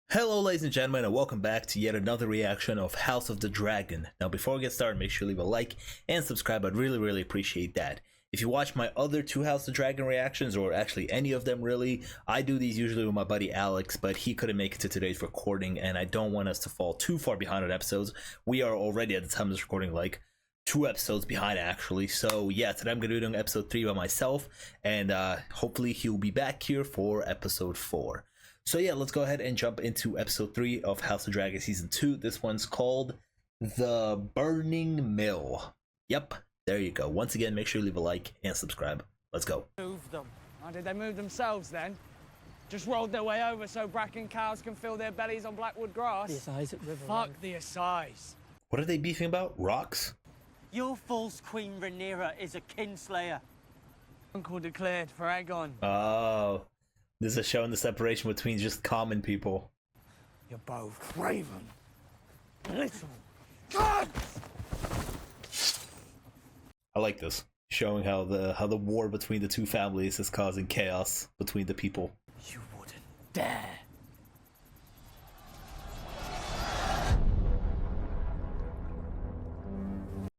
Hello ladies and gentlemen, and welcome back to yet another reaction of House of the Dragon. Now before we get started, make sure you leave a like and subscribe. I'd really appreciate that. If you watch my other two House of the Dragon reactions, or actually any of them really, I do these usually with my buddy Alex, but he couldn't make it to today's recording and I don't want us to fall too far behind on episodes. We are already at the time of this recording like 2 episodes behind actually. So yeah, today I'm going to be doing episode 3 by myself, and hopefully he'll be back here for episode 4. So yeah, let's go ahead and jump into episode 3 of House of Dragon season 2. This one's called The Burning Mill. Yep, there you go. Once again, make sure you leave a like and subscribe. Let's go. Move them. Oh, did they move themselves then? Just rolled their way over so bracken cows can fill their bellies on Blackwood grass? The Assize at River Fuck Road. the Assize. What are they beefing about? Rocks? Your false Queen Rhaenyra is a kinslayer. Uncle declared for Aegon. Oh, this is showing the separation between just common people. You're both craven. Little gods! I like this, showing how the war between the two families is causing chaos between the people. You wouldn't dare.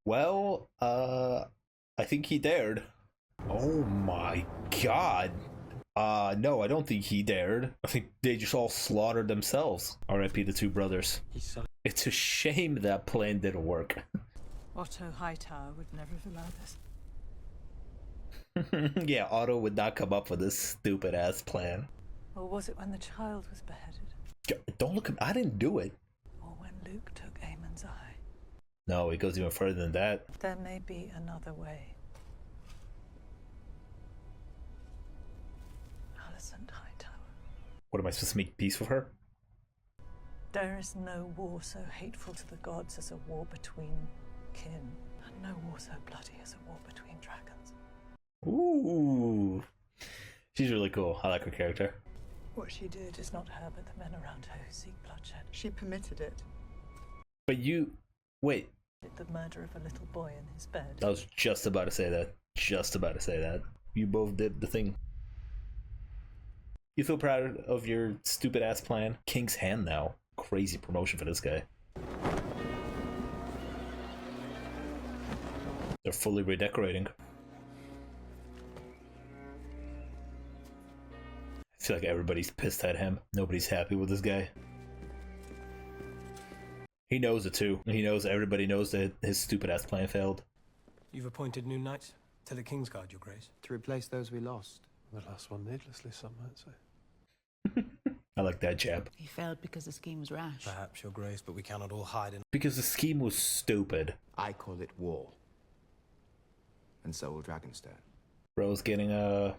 Well, I think he dared. Oh my god. No, I don't think he dared. I think they just all slaughtered themselves. R.I.P. the two brothers. It's a shame that plan didn't work. Otto Hightower would never have allowed this. Yeah, Otto would not come up with this stupid ass plan. Or was it when the child was beheaded? Don't look at I didn't do it. Or when Luke took Aemon's eye? No, it goes even further than that. There may be another way. Alicent Hightower. What am I supposed to make peace with her? There is no war so hateful to the gods as a war between kin, and no war so bloody as a war between dragons. Ooh. She's really cool. I like her character. What she did is not her, but the men around her who seek bloodshed. She permitted it. But you... Wait. The murder of a little boy in his bed. I was just about to say that. Just about to say that. You both did the thing. You feel proud of your stupid ass plan? King's Hand now. Crazy promotion for this guy. They're fully redecorating. I feel like everybody's pissed at him. Nobody's happy with this guy. He knows it too. He knows, everybody knows that his stupid ass plan failed. You've appointed new knights to the Kingsguard, Your Grace. To replace those we lost. The last one needlessly, some might say. I like that jab. He failed because the scheme was rash. Perhaps, Your Grace, but we cannot all hide in... Because the scheme was stupid. I call it war. And so will Dragonstone. Bro's getting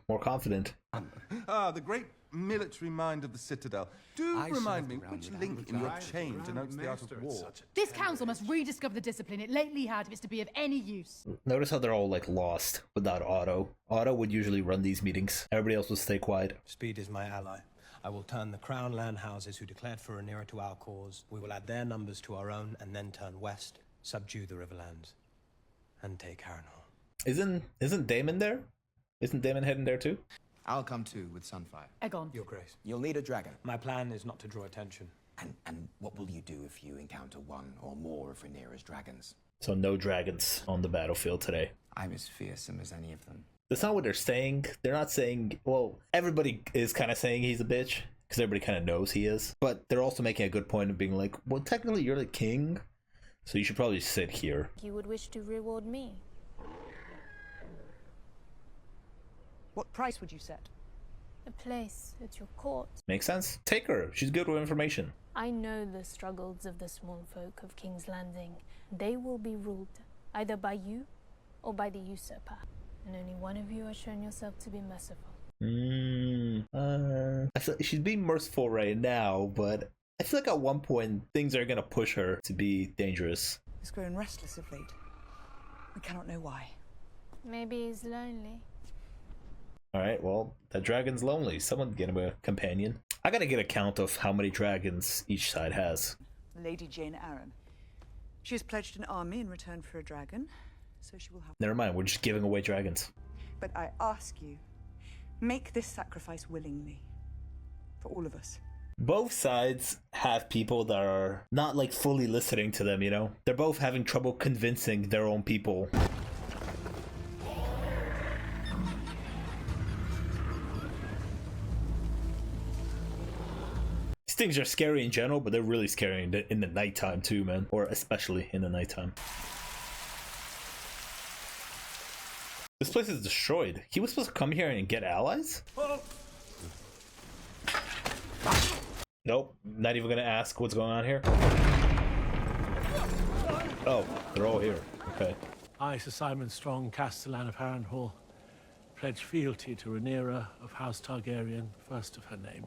more confident. The great military mind of the Citadel. Do remind me, which link in your chain denotes the art of war? This council must rediscover the discipline it lately had if it's to be of any use. Notice how they're all like lost without Otto. Otto would usually run these meetings. Everybody else would stay quiet. Speed is my ally. I will turn the crown land houses who declared for Rhaenyra to our cause. We will add their numbers to our own and then turn west, subdue the Riverlands, and take Harrenhal. Isn't Daemon there? Isn't Daemon heading there too? I'll come too with Sunfire. Aegon. Your Grace. You'll need a dragon. My plan is not to draw attention. And what will you do if you encounter one or more of Rhaenyra's dragons? So no dragons on the battlefield today. I'm as fearsome as any of them. That's not what they're saying. They're not saying, well, everybody is kind of saying he's a bitch, because everybody kind of knows he is. But they're also making a good point of being like, well, technically you're the king, so you should probably sit here. You would wish to reward me? What price would you set? A place at your court. Makes sense. Take her. She's good with information. I know the struggles of the small folk of King's Landing. They will be ruled either by you or by the usurper. And only one of you has shown yourself to be merciful. I feel like she's being merciful right now, but I feel like at one point things are gonna push her to be dangerous. He's grown restless of late. We cannot know why. Maybe he's lonely. Alright, well, that dragon's lonely. Someone get him a companion. I gotta get a count of how many dragons each side has. Lady Jane Arryn. She has pledged an army in return for a dragon, so she will have... Never mind, we're just giving away dragons. But I ask you, make this sacrifice willingly. For all of us. Both sides have people that are not like fully listening to them, you know? They're both having trouble convincing their own people. These things are scary in general, but they're really scary in the nighttime too, man. Or especially in the nighttime. This place is destroyed. He was supposed to come here and get allies? Nope, not even gonna ask what's going on here. Oh, they're all here. Okay. I, Sir Simon Strong, Castellan of Harrenhal, pledge fealty to Rhaenyra of House Targaryen, first of her name.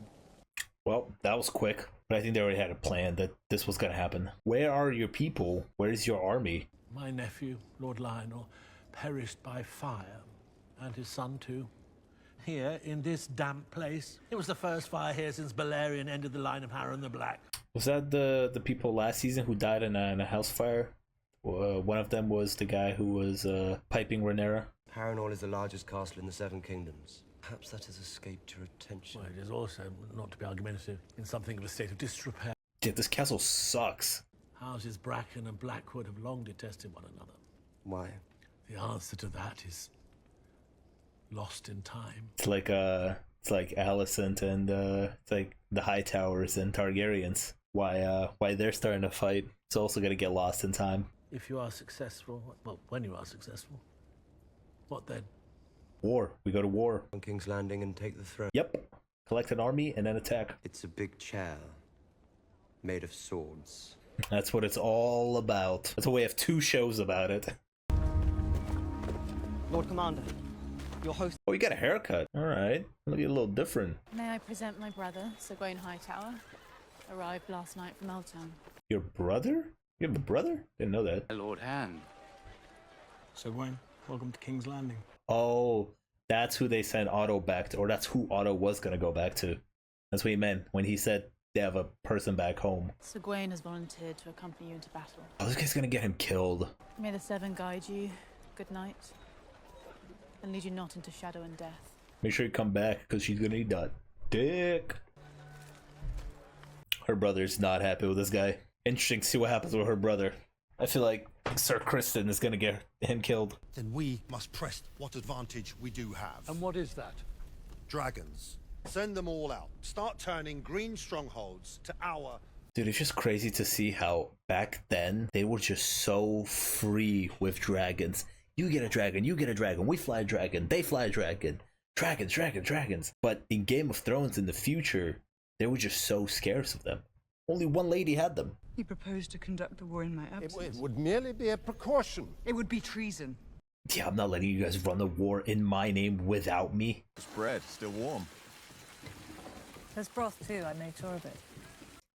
Well, that was quick, but I think they already had a plan that this was gonna happen. Where are your people? Where is your army? My nephew, Lord Lionel, perished by fire, and his son too. Here, in this damp place. It was the first fire here since Balerion ended the line of Harren the Black. Was that the people last season who died in a house fire? One of them was the guy who was piping Rhaenyra. Harrenhal is the largest castle in the Seven Kingdoms. Perhaps that has escaped your attention. Well, it is also, not to be argumentative, in something of a state of disrepair. Yeah, this castle sucks. Houses Bracken and Blackwood have long detested one another. Why? The answer to that is lost in time. It's like Alicent and it's like the Hightowers and Targaryens. Why they're starting to fight? It's also gonna get lost in time. If you are successful, well, when you are successful, what then? War. We go to war. On King's Landing and take the throne. Yep. Collect an army and then attack. It's a big chair made of swords. That's what it's all about. That's why we have 2 shows about it. Lord Commander, your host. Oh, you got a haircut. All right. Looking a little different. May I present my brother, Sir Gawain Hightower? Arrived last night from Eltown. Your brother? You have a brother? Didn't know that. Lord Anne. Sir Gawain, welcome to King's Landing. Oh, that's who they sent Otto back to, or that's who Otto was gonna go back to. That's what he meant when he said they have a person back home. Sir Gawain has volunteered to accompany you into battle. Oh, this guy's gonna get him killed. May the Seven guide you. Good night. And lead you not into shadow and death. Make sure you come back, because she's gonna need that dick. Her brother's not happy with this guy. Interesting to see what happens with her brother. I feel like Sir Criston is gonna get him killed. Then we must press what advantage we do have. And what is that? Dragons. Send them all out. Start turning green strongholds to our... Dude, it's just crazy to see how back then they were just so free with dragons. You get a dragon, you get a dragon, we fly a dragon, they fly a dragon. Dragons, dragons, dragons. But in Game of Thrones in the future, they were just so scarce of them. Only one lady had them. He proposed to conduct the war in my absence. It would merely be a precaution. It would be treason. Yeah, I'm not letting you guys run the war in my name without me. This bread, still warm. There's broth too, I made sure of it.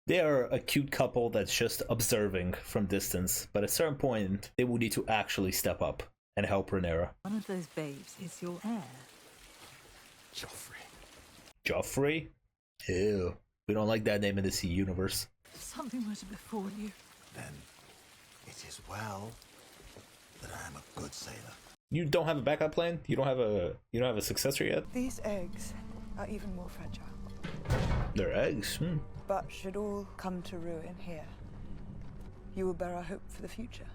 They are a cute couple that's just observing from distance, but at a certain point, they will need to actually step up and help Rhaenyra. One of those babes is your heir. Joffrey. Joffrey? Ew. We don't like that name in the sea universe. If something were to befall you. Then it is well that I am a good sailor. You don't have a backup plan? You don't have a successor yet? These eggs are even more fragile. They're eggs. But should all come to ruin here, you will bear our hope for the future.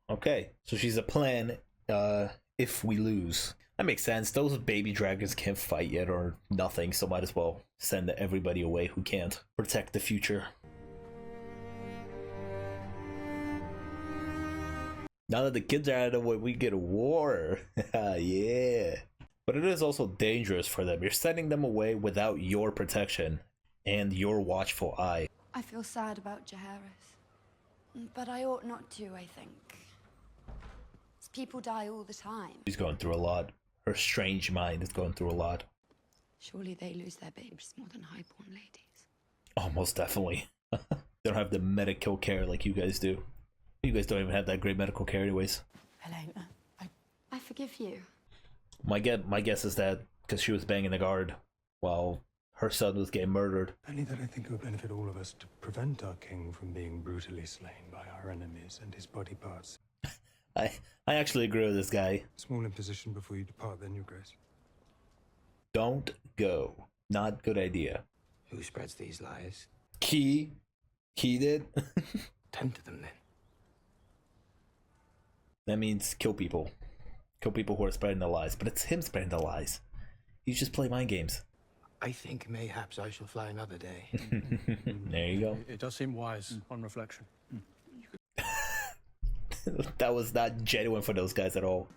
Okay, so she's a plan if we lose. That makes sense. Those baby dragons can't fight yet or nothing, so might as well send everybody away who can't. Protect the future. Now that the kids are out of the way, we get a war. Yeah. But it is also dangerous for them. You're sending them away without your protection and your watchful eye. I feel sad about Jaehaerys, but I ought not to, I think. People die all the time. She's going through a lot. Her strange mind is going through a lot. Surely they lose their babes more than highborn ladies. Oh, most definitely. They don't have the medical care like you guys do. You guys don't even have that great medical care anyways. Helena, I forgive you. My guess is that because she was banging the guard while her son was getting murdered. Only that I think it would benefit all of us to prevent our king from being brutally slain by our enemies and his body parts. I actually agree with this guy. Small imposition before you depart then, your grace. Don't go. Not good idea. Who spreads these lies? He did. Tend to them then. That means kill people. Kill people who are spreading the lies. But it's him spreading the lies. He's just playing mind games. I think mayhaps I shall fly another day. There you go. It does seem wise on reflection. That was not genuine for those guys at all.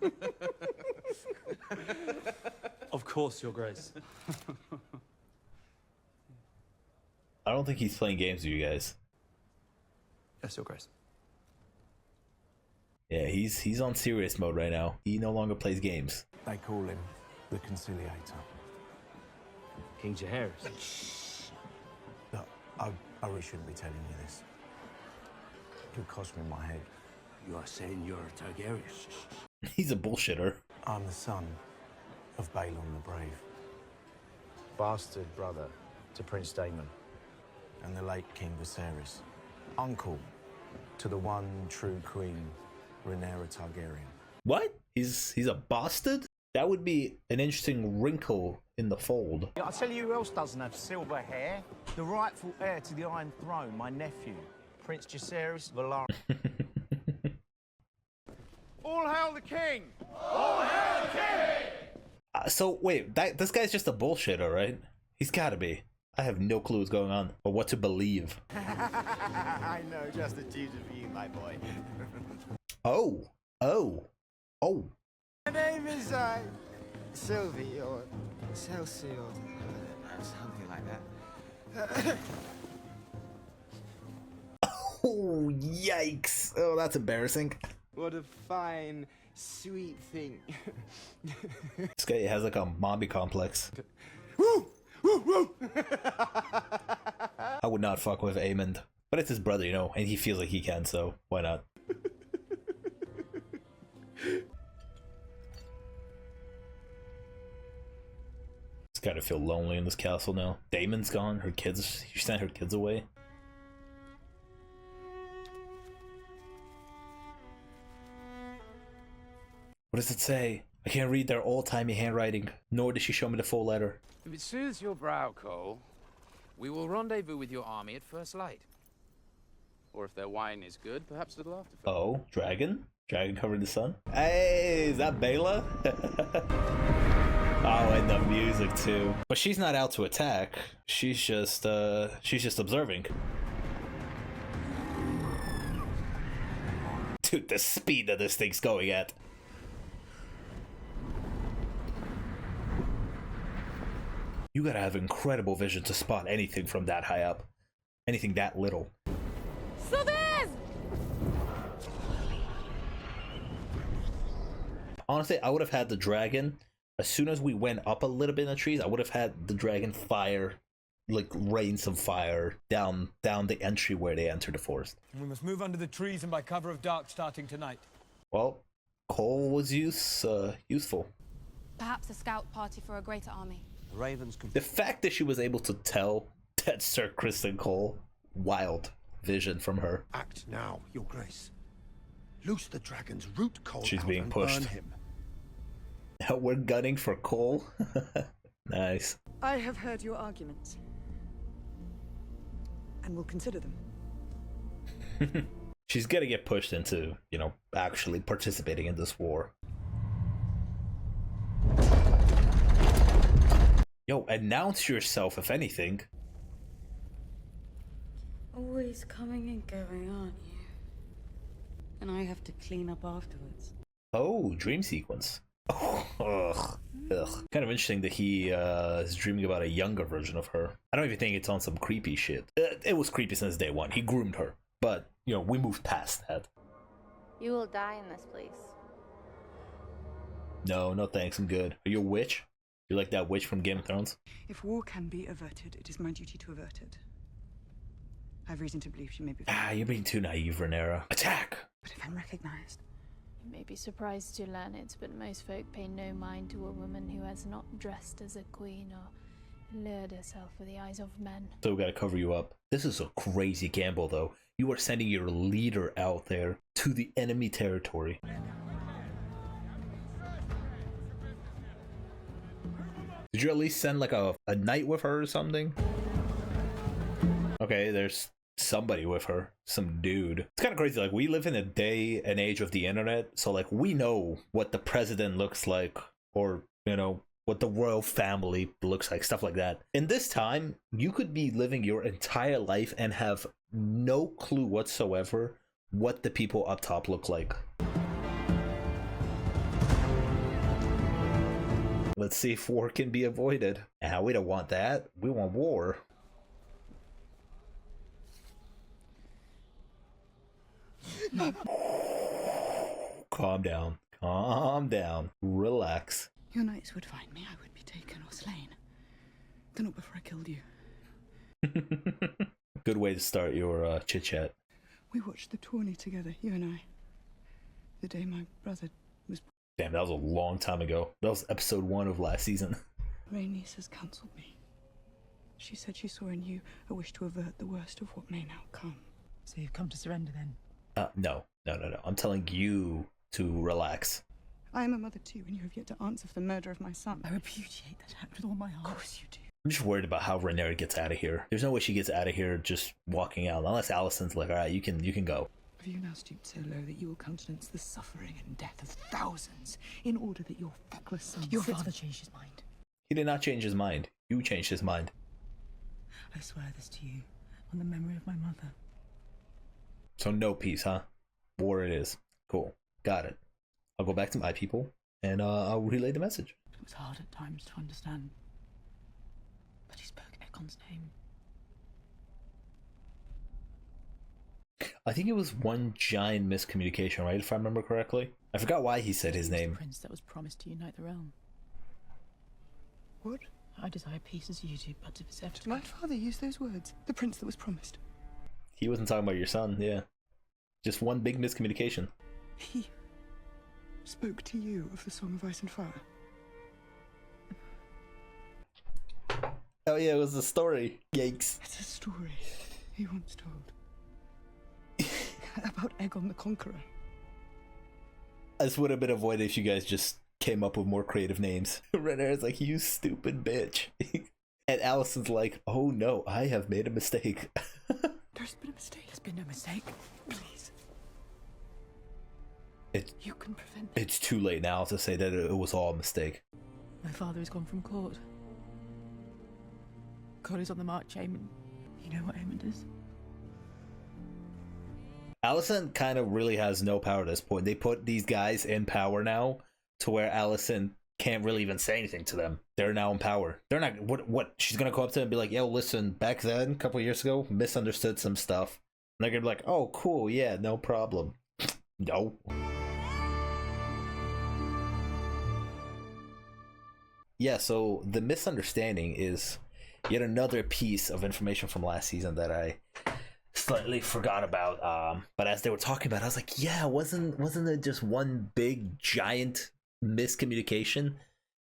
Of course, Your Grace. I don't think he's playing games with you guys. Yes, Your Grace. Yeah, he's on serious mode right now. He no longer plays games. They call him the Conciliator. King Jaehaerys. Look, I really shouldn't be telling you this. It could cost me my head. You are saying you're a Targaryen? He's a bullshitter. I'm the son of Balon the Brave. Bastard brother to Prince Daemon. And the late King Viserys. Uncle to the one true queen, Rhaenyra Targaryen. What? He's a bastard? That would be an interesting wrinkle in the fold. I'll tell you who else doesn't have silver hair. The rightful heir to the Iron Throne, my nephew, Prince Jaehaerys Velaryon. All hail the king! All hail the king! So wait, this guy's just a bullshitter, right? He's gotta be. I have no clue what's going on or what to believe. I know, just a tutor for you, my boy. Oh. My name is Sylvie or Celsi or something like that. Oh, yikes. Oh, that's embarrassing. What a fine, sweet thing. This guy has like a mommy complex. I would not fuck with Aemond. But it's his brother, you know, and he feels like he can, so why not? It's gotta feel lonely in this castle now. Daemon's gone, her kids, she sent her kids away. What does it say? I can't read their old-timey handwriting, nor did she show me the full letter. If it soothes your brow, Cole, we will rendezvous with your army at first light. Or if their wine is good, perhaps a little after. Oh, dragon? Dragon covered the sun? Hey, is that Baela? Oh, and the music too. But she's not out to attack. She's just observing. Dude, the speed that this thing's going at. You gotta have incredible vision to spot anything from that high up. Anything that little. Honestly, I would have had the dragon, as soon as we went up a little bit in the trees, I would have had the dragon fire, like rain some fire down the entry where they enter the forest. We must move under the trees and by cover of dark starting tonight. Well, Cole was useful. Perhaps a scout party for a greater army. The Ravens can... The fact that she was able to tell that Sir Criston Cole, wild vision from her. Act now, Your Grace. Loose the dragon's root coal. She's out being and pushed. burn him. Now we're gunning for Cole. Nice. I have heard your arguments. And will consider them. She's gonna get pushed into, you know, actually participating in this war. Yo, announce yourself, if anything. Always coming and going, aren't you? And I have to clean up afterwards. Oh, dream sequence. Oh, ugh. Kind of interesting that he is dreaming about a younger version of her. I don't even think it's on some creepy shit. It was creepy since day one. He groomed her. But, you know, we moved past that. You will die in this place. No, no thanks, I'm good. Are you a witch? You like that witch from Game of Thrones? If war can be averted, it is my duty to avert it. I have reason to believe she may be... Ah, you're being too naive, Rhaenyra. Attack! But if I'm recognized... You may be surprised to learn it, but most folk pay no mind to a woman who has not dressed as a queen or lured herself with the eyes of men. So we gotta cover you up. This is a crazy gamble, though. You are sending your leader out there to the enemy territory. Did you at least send like a knight with her or something? okay, there's somebody with her, some dude. It's kind of crazy. Like, we live in a day and age of the internet, so like we know what the president looks like, or you know what the royal family looks like, stuff like that. In this time, you could be living your entire life and have no clue whatsoever what the people up top look like. Let's see if war can be avoided. And we don't want that. We want war. Calm down. Calm down. Relax. Your knights would find me. I would be taken or slain. Though not before I killed you. Good way to start your chit chat. We watched the tourney together, you and I. The day my brother was... Damn, that was a long time ago. That was episode 1 of last season. Rhaenys has counselled me. She said she saw in you a wish to avert the worst of what may now come. So you've come to surrender then? No. I'm telling you to relax. I am a mother too, and you have yet to answer for the murder of my son. I repudiate that act with all my heart. Of course you do. I'm just worried about how Rhaenyra gets out of here. There's no way she gets out of here just walking out, unless Alicent's like, all right, you can go. Have you now stooped so low that you will countenance the suffering and death of thousands in order that your feckless son... Your father changed his mind. He did not change his mind. You changed his mind. I swear this to you on the memory of my mother. So no peace, huh? War it is. Cool. Got it. I'll go back to my people and I'll relay the message. It was hard at times to understand, but he spoke Aegon's name. I think it was one giant miscommunication, right? If I remember correctly. I forgot why he said his name. The prince that was promised to unite the realm. What? I desire peace as you do, but to preserve... Did my father use those words? The prince that was promised? He wasn't talking about your son, yeah. Just one big miscommunication. He spoke to you of the Song of Ice and Fire. Oh yeah, it was a story. Yikes. It's a story he once told. About Aegon the Conqueror. This would have been avoided if you guys just came up with more creative names. Rhaenyra's like, you stupid bitch. And Alicent's like, oh no, I have made a mistake. There's been a mistake. There's been no mistake. Please. You can prevent it. It's too late now to say that it was all a mistake. My father has gone from court. God is on the march, Aemon. You know what Aemon is? Alicent kind of really has no power at this point. They put these guys in power now to where Alicent can't really even say anything to them. They're now in power. They're not... What? She's gonna go up to them and be like, yo, listen, back then, a couple years ago, misunderstood some stuff. And they're gonna be like, oh, cool, yeah, no problem. No. Yeah, so the misunderstanding is yet another piece of information from last season that I slightly forgot about. But as they were talking about it, I was like, yeah, wasn't it just one big giant miscommunication?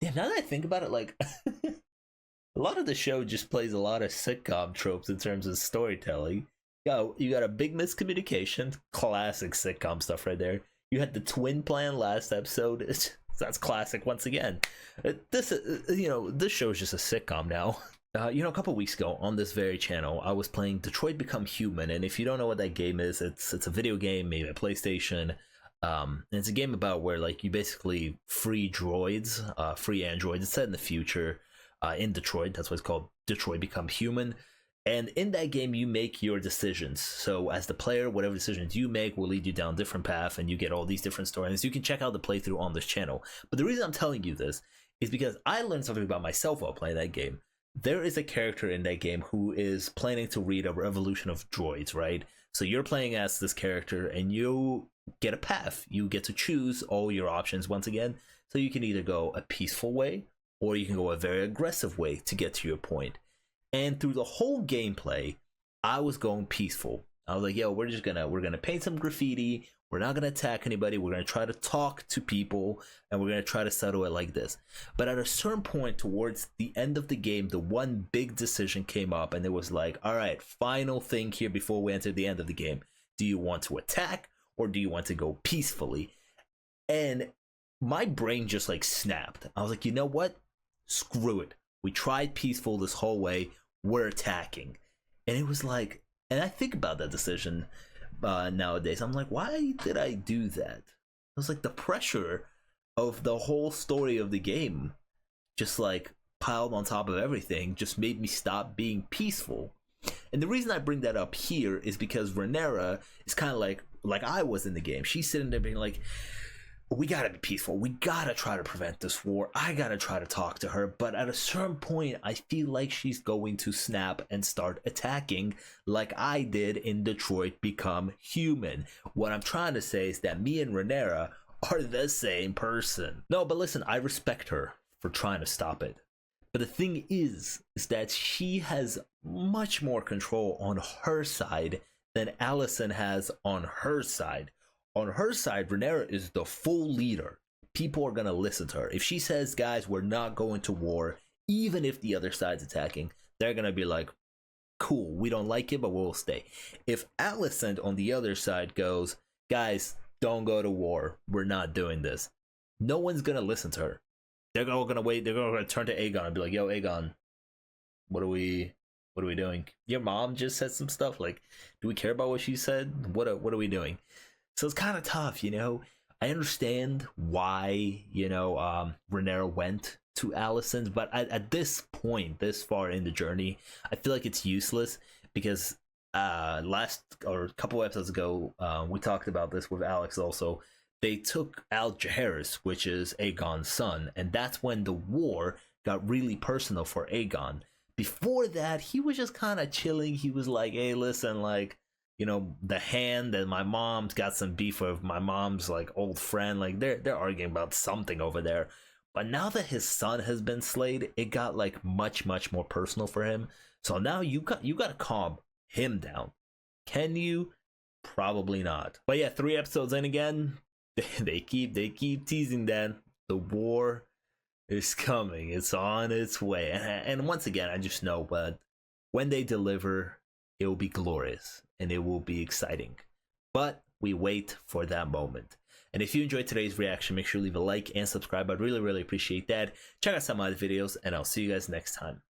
Yeah, now that I think about it, like a lot of the show just plays a lot of sitcom tropes in terms of storytelling. You got a big miscommunication, classic sitcom stuff right there. You had the twin plan last episode. That's classic once again. This show is just a sitcom now. A couple weeks ago on this very channel, I was playing Detroit Become Human, and if you don't know what that game is, it's a video game made by PlayStation. And it's a game about where like you basically free droids, free androids. It's set in the future, in Detroit. That's why it's called Detroit Become Human. And in that game, you make your decisions. So as the player, whatever decisions you make will lead you down a different path, and you get all these different storylines. You can check out the playthrough on this channel. But the reason I'm telling you this is because I learned something about myself while playing that game. There is a character in that game who is planning to lead a revolution of droids, right? So you're playing as this character, and you get a path. You get to choose all your options once again. So you can either go a peaceful way, or you can go a very aggressive way to get to your point. And through the whole gameplay, I was going peaceful. I was like, yo, we're gonna paint some graffiti. We're not gonna attack anybody. We're gonna try to talk to people, and we're gonna try to settle it like this. But at a certain point towards the end of the game, the one big decision came up, and it was like, all right, final thing here before we enter the end of the game. Do you want to attack, or do you want to go peacefully? And my brain just like snapped. I was like, you know what? Screw it. We tried peaceful this whole way. We're attacking. And it was like, and I think about that decision nowadays. I'm like, why did I do that? It was like the pressure of the whole story of the game just like piled on top of everything just made me stop being peaceful. And the reason I bring that up here is because Rhaenyra is kind of like I was in the game. She's sitting there being like, we gotta be peaceful. We gotta try to prevent this war. I gotta try to talk to her. But at a certain point, I feel like she's going to snap and start attacking like I did in Detroit Become Human. What I'm trying to say is that me and Rhaenyra are the same person. No, but listen, I respect her for trying to stop it. But the thing is that she has much more control on her side than Alicent has on her side. On her side, Rhaenyra is the full leader. People are going to listen to her. If she says, guys, we're not going to war, even if the other side's attacking, they're going to be like, cool, we don't like it, but we'll stay. If Alicent on the other side goes, guys, don't go to war, we're not doing this, no one's going to listen to her. They're all going to wait. They're going to turn to Aegon and be like, yo, Aegon, what are we doing? Your mom just said some stuff. Like, do we care about what she said? What are we doing? So it's kind of tough, you know. I understand why, you know, Rhaenyra went to Alicent, but at this point, this far in the journey, I feel like it's useless because a couple episodes ago, we talked about this with Alex also. They took out Jaehaerys, which is Aegon's son, and that's when the war got really personal for Aegon. Before that, he was just kind of chilling. He was like, hey, listen, like, you know, the Hand and my mom's got some beef with my mom's like old friend. Like they're arguing about something over there. But now that his son has been slayed, it got like much more personal for him. So now you got to calm him down. Can you? Probably not. But yeah, 3 episodes in again, they keep teasing that the war is coming. It's on its way. And once again, I just know that when they deliver, it will be glorious and it will be exciting. But we wait for that moment. And if you enjoyed today's reaction, make sure to leave a like and subscribe. I'd really appreciate that. Check out some of my other videos, and I'll see you guys next time.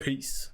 Peace.